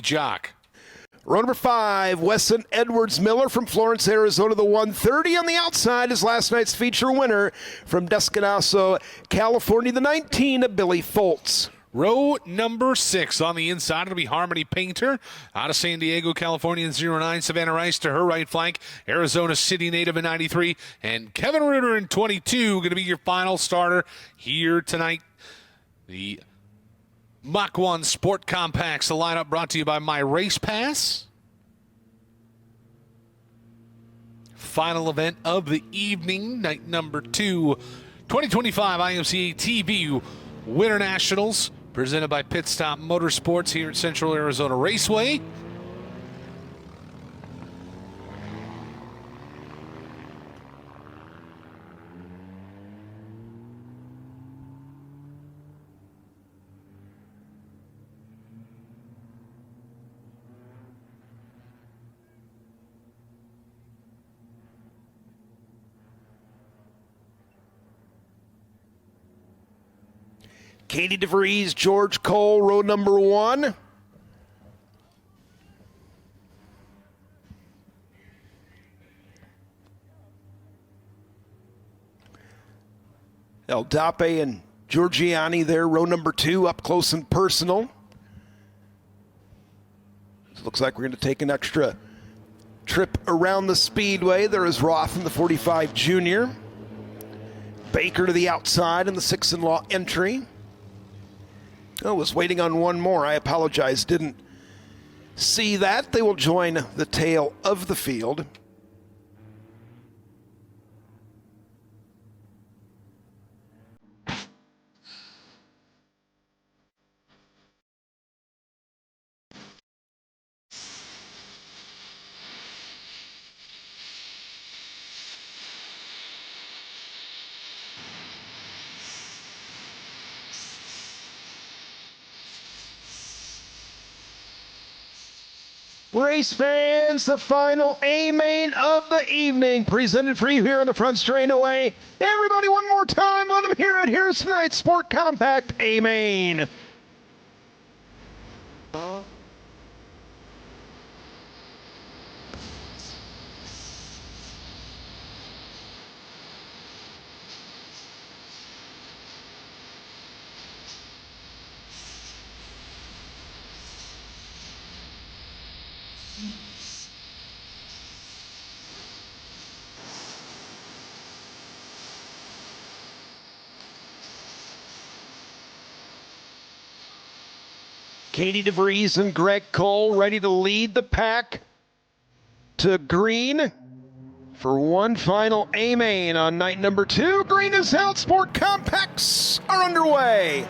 Jock. Row number 5, Wesson Edwards Miller from Florence, Arizona, the 130. On the outside is last night's feature winner from Descanso, California, the 19, Billy Foltz. Row number 6 on the inside. It'll be Harmony Painter out of San Diego, California, in 09. Savannah Rice to her right flank. Arizona City native in 93. And Kevin Reuter in 22 going to be your final starter here tonight. The Mach 1 Sport Compacts, the lineup brought to you by My Race Pass. Final event of the evening, night number 2, 2025 IMCA TV Winter Nationals, presented by Pit Stop Motorsports here at Central Arizona Raceway. Katie DeVries, George Cole, row number 1. El Dape and Giorgiani there, row number 2, up close and personal. It looks like we're going to take an extra trip around the speedway. There is Roth in the 45 Junior. Baker to the outside in the 6-in-law entry. I was waiting on one more. I apologize. Didn't see that. They will join the tail of the field. Race fans, the final A-main of the evening, presented for you here on the front straightaway. Everybody, one more time, let them hear it. Here's tonight's Sport Compact A-main. Katie DeVries and Greg Cole ready to lead the pack to green for one final A-main on night number 2. Green is out. Sport Compacts are underway.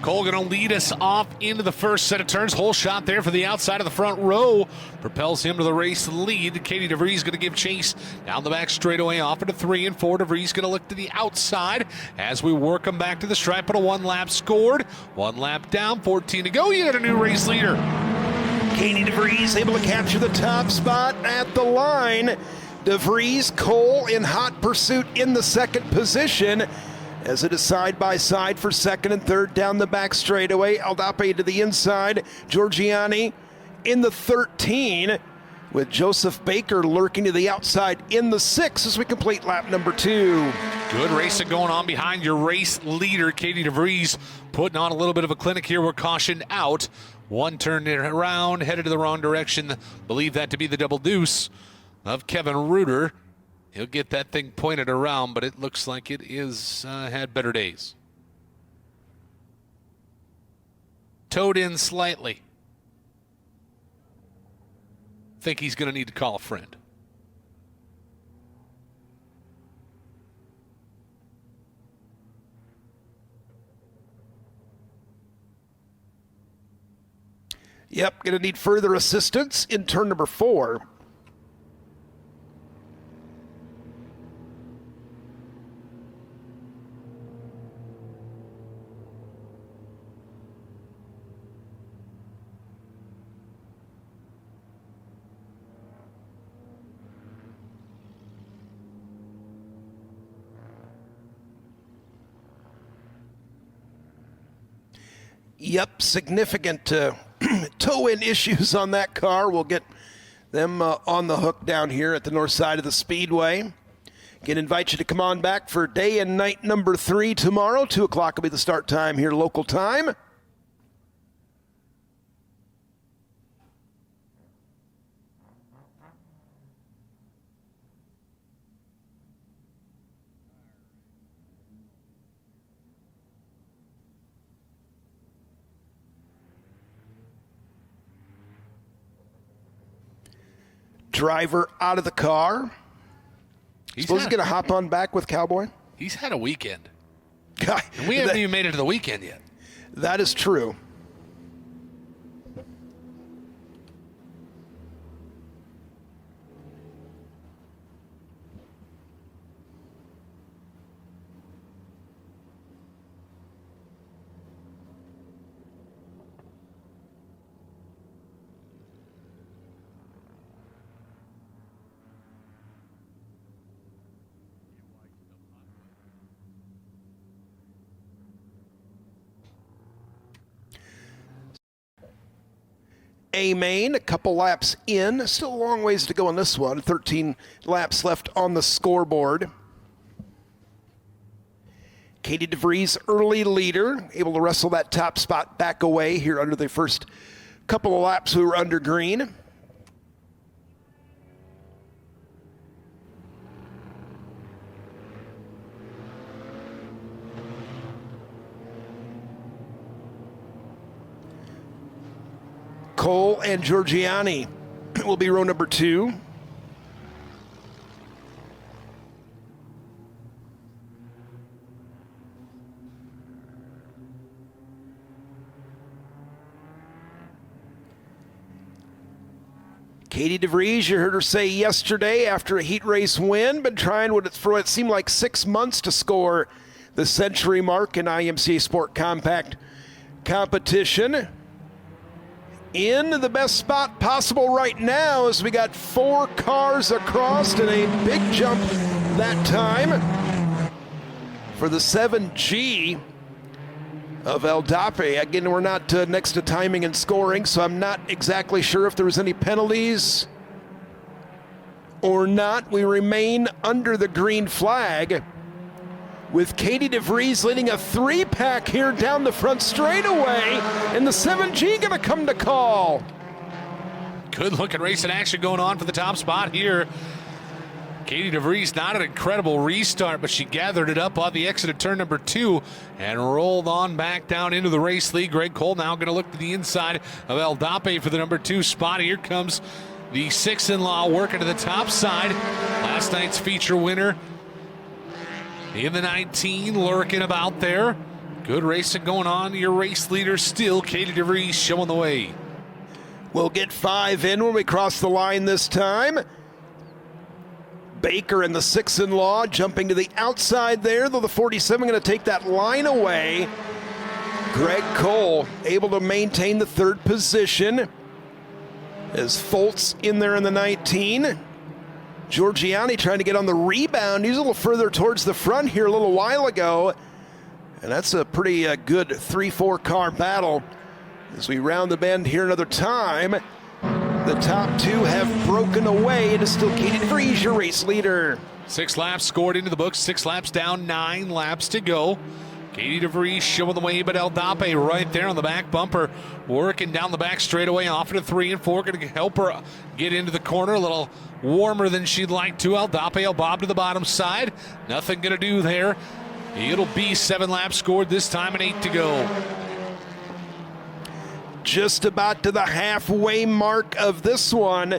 Cole going to lead us off into the first set of turns. Whole shot there for the outside of the front row. Propels him to the race lead. Katie DeVries going to give chase down the back straightaway off into 3 and 4. DeVries going to look to the outside as we work him back to the stripe. But a 1 lap scored. 1 lap down, 14 to go. You got a new race leader. Katie DeVries able to capture the top spot at the line. DeVries, Cole in hot pursuit in the second position, as it is side by side for second and third down the back straightaway. Aldape to the inside. Giorgiani in the 13, with Joseph Baker lurking to the outside in the 6 as we complete lap number 2. Good racing going on behind your race leader, Katie DeVries, putting on a little bit of a clinic here. We're cautioned out. 1 turn around, headed to the wrong direction. Believe that to be the double deuce of Kevin Reuter. He'll get that thing pointed around, but it looks like it is had better days. Towed in slightly. Think he's going to need to call a friend. Yep, going to need further assistance in turn number 4. Yep, significant toe-in issues on that car. We'll get them on the hook down here at the north side of the Speedway. Again, invite you to come on back for day and night number 3 tomorrow. 2 o'clock will be the start time here, local time. Driver out of the car. Suppose he's going to hop on back with Cowboy? He's had a weekend. God, And we haven't even made it to the weekend yet. That is true. A-Main, a couple laps in. Still a long ways to go on this one. 13 laps left on the scoreboard. Katie DeVries, early leader, able to wrestle that top spot back away here under the first couple of laps we were under green. Cole and Giorgiani will be row number 2. Katie DeVries, you heard her say yesterday after a heat race win, been trying for what seemed like 6 months to score the century mark in IMCA Sport Compact competition. In the best spot possible right now as we got 4 cars across and a big jump that time for the 7G of El Dape. Again, we're not next to timing and scoring, so I'm not exactly sure if there was any penalties or not. We remain under the green flag with Katie DeVries leading a 3-pack here down the front straightaway, and the 7G gonna come to call. Good looking racing action going on for the top spot here. Katie DeVries, not an incredible restart, but she gathered it up on the exit of turn number 2 and rolled on back down into the race lead. Greg Cole now going to look to the inside of El Dape for the number 2 spot. Here comes the 6-in-law working to the top side. Last night's feature winner in the 19, lurking about there. Good racing going on. Your race leader still, Katie DeVries, showing the way. We'll get 5 in when we cross the line this time. Baker and the 6-in-law jumping to the outside there, though the 47 going to take that line away. Greg Cole able to maintain the 3rd position as Foltz in there in the 19. Giorgiani trying to get on the rebound. He's a little further towards the front here a little while ago. And that's a pretty good 3-4 car battle. As we round the bend here another time, the top 2 have broken away. It is still Katie DeVries, your race leader. 6 laps scored into the books, 6 laps down, 9 laps to go. Katie DeVries showing the way, but El Dape right there on the back bumper, working down the back straightaway off into 3 and 4, going to help her get into the corner a little warmer than she'd like to. El Dape will bob to the bottom side. Nothing going to do there. It'll be 7 laps scored this time and 8 to go. Just about to the halfway mark of this one.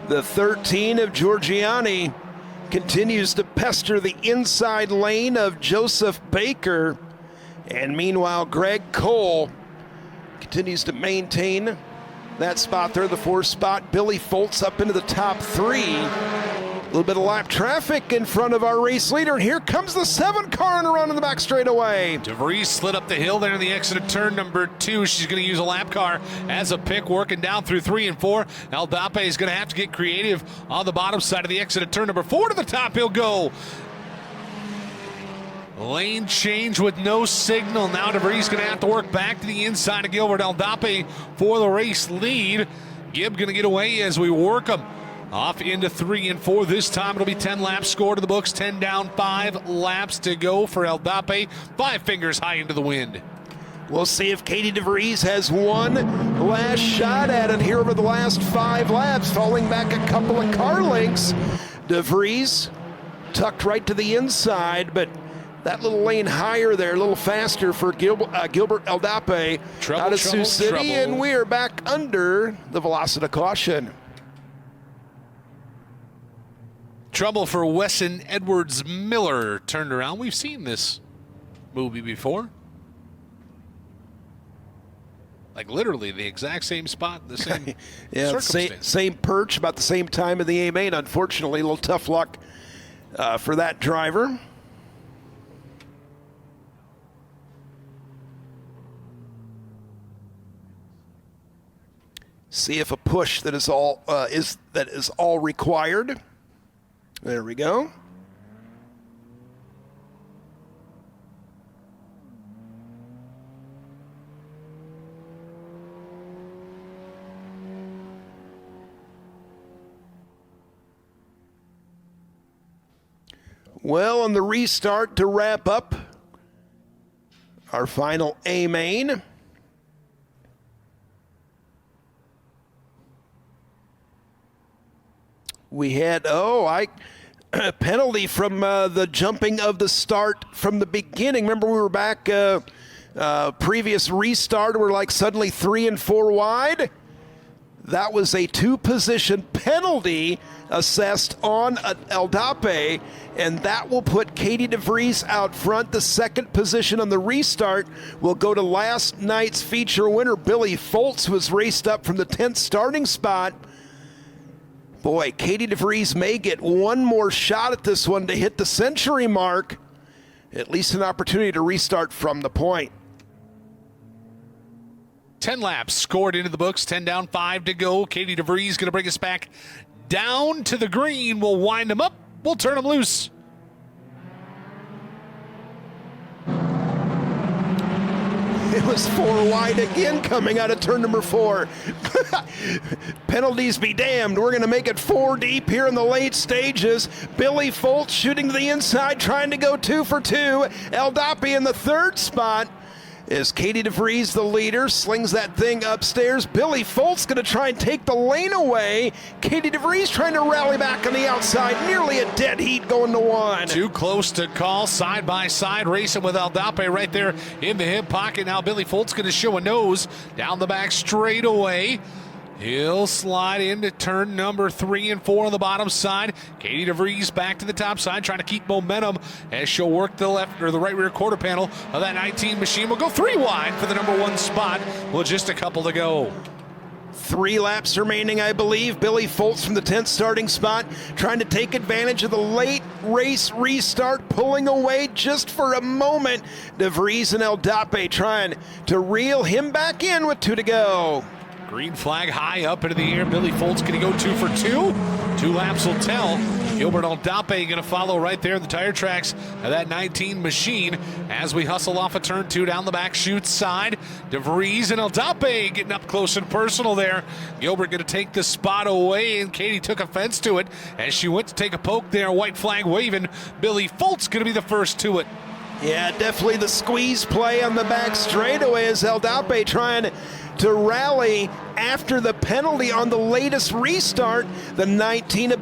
The 13 of Giorgiani continues to pester the inside lane of Joseph Baker. And meanwhile, Greg Cole continues to maintain that spot there, the 4th spot. Billy Foltz up into the top 3. A little bit of lap traffic in front of our race leader. And here comes the 7 car on a run in the back straightaway. DeVries slid up the hill there in the exit of turn number 2. She's going to use a lap car as a pick, working down through 3 and 4. El Dape is going to have to get creative on the bottom side of the exit of turn number 4. To the top he'll go. Lane change with no signal. Now DeVries going to have to work back to the inside of Gilbert Aldape for the race lead. Gibb going to get away as we work him off into 3 and 4. This time it'll be 10 laps score to the books. 10 down, 5 laps to go for Aldape. 5 fingers high into the wind. We'll see if Katie DeVries has one last shot at it here over the last 5 laps, falling back a couple of car lengths. DeVries tucked right to the inside, but that little lane higher there, a little faster for Gilbert Aldape out of Sioux City, and we are back under the velocity caution. Trouble for Wesson Edwards Miller turned around. We've seen this movie before. Like literally the exact same spot, the same yeah, same perch, about the same time of the A-main. Unfortunately, a little tough luck for that driver. See if a push that is all required. There we go. Well, on the restart to wrap up our final A-main. We had, a penalty from the jumping of the start from the beginning. Remember, we were back previous restart. We're like suddenly 3 and 4 wide. That was a 2-position penalty assessed on Aldape, and that will put Katie DeVries out front. The 2nd position on the restart will go to last night's feature winner, Billy Foltz, was raced up from the 10th starting spot. Boy, Katie DeVries may get one more shot at this one to hit the century mark. At least an opportunity to restart from the point. 10 laps scored into the books. 10 down, 5 to go. Katie DeVries going to bring us back down to the green. We'll wind them up. We'll turn them loose. It was 4 wide again coming out of turn number 4. Penalties be damned. We're going to make it 4 deep here in the late stages. Billy Foltz shooting to the inside, trying to go 2 for 2. Aldape in the 3rd spot. Is Katie DeVries the leader, slings that thing upstairs. Billy Foltz going to try and take the lane away. Katie DeVries trying to rally back on the outside. Nearly a dead heat going to 1. Too close to call. Side by side racing with Aldape right there in the hip pocket. Now Billy Foltz going to show a nose down the back straightaway. He'll slide into turn number 3 and 4 on the bottom side. Katie DeVries back to the top side, trying to keep momentum as she'll work the left or the right rear quarter panel of that 19 machine. Will go 3 wide for the number 1 spot with just a couple to go. 3 laps remaining, I believe. Billy Foltz from the 10th starting spot, trying to take advantage of the late race restart, pulling away just for a moment. DeVries and Aldape trying to reel him back in with 2 to go. Green flag high up into the air. Billy Foltz going to go 2 for 2. 2 laps will tell. Gilbert Aldape going to follow right there in the tire tracks of that 19 machine as we hustle off of turn 2 down the back chute side. DeVries and Aldape getting up close and personal there. Gilbert going to take the spot away, and Katie took offense to it as she went to take a poke there. White flag waving. Billy Foltz going to be the first to it. Yeah, definitely the squeeze play on the back straightaway as Aldape trying to rally after the penalty on the latest restart. The 19